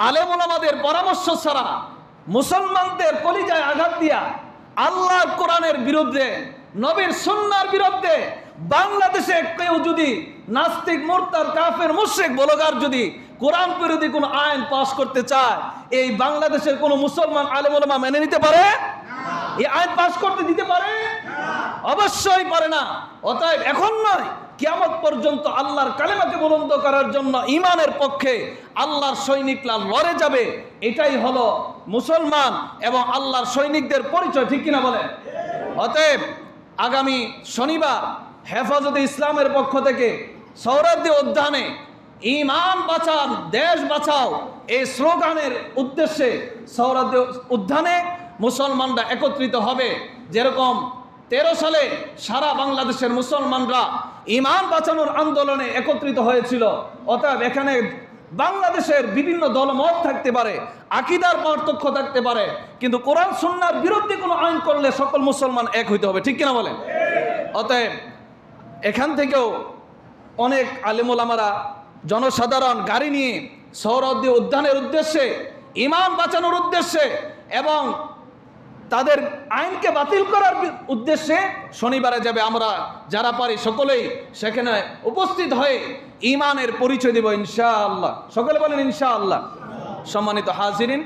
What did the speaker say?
আলেম ওলামাদের পরামর্শ ছাড়া মুসলমানদের কলিজায় আঘাত দিয়া আল্লাহর কোরআনের বিরুদ্ধে, নবীর সুন্নাহর বিরুদ্ধে বাংলাদেশে কেউ যদি নাস্তিক, মুরতাদ, কাফের, মুশরিক, ব্লগার যদি কোরআন বিরোধী কোনো আইন পাস করতে চায়, এই বাংলাদেশের কোনো মুসলমান আলেম ওলামা মেনে নিতে পারে? এই আইন পাস করতে দিতে পারে? অবশ্যই পারে না। অতএব এখন নয়, কিয়ামত পর্যন্ত আল্লাহর কালেমাকে বুলন্দ করার জন্য ঈমানের পক্ষে আল্লাহর সৈনিকরা লড়ে যাবে। এটাই হলো মুসলমান এবং আল্লাহর সৈনিকদের পরিচয়, ঠিক কিনা বলেন? অতএব আগামী শনিবার হেফাজতে ইসলামের পক্ষ থেকে সোহরাওয়ার্দী উদ্যানে ঈমান বাঁচান, দেশ বাঁচাও এই স্লোগানের উদ্দেশ্যে সোহরাওয়ার্দী উদ্যানে মুসলমানরা একত্রিত হবে। যেরকম 13 সালে সারা বাংলাদেশের মুসলমানরা ঈমান বাঁচানোর আন্দোলনে একত্রিত হয়েছিল। অতএব এখানে বাংলাদেশের বিভিন্ন দলমত থাকতে পারে, আকীদার পার্থক্য থাকতে পারে, কিন্তু কোরআন সুন্নাহর বিরুদ্ধে কোনো আইন করলে সকল মুসলমান এক হইতে হবে, ঠিক কিনা বলেন? অতএব এখান থেকেও অনেক আলেম ওলামারা, জনসাধারণ গাড়ি নিয়ে সোহরাওয়ার্দী উদ্যানের উদ্দেশ্যে, ঈমান বাঁচানোর উদ্দেশ্যে এবং তাদের আইনকে বাতিল করার উদ্দেশ্যে শনিবারে যাবে। আমরা যারা পারি সকলেই সেখানে উপস্থিত হয়ে ঈমানের পরিচয় দেব ইনশাআল্লাহ। সকলে বলেন ইনশাআল্লাহ। সম্মানিত হাজিরিন,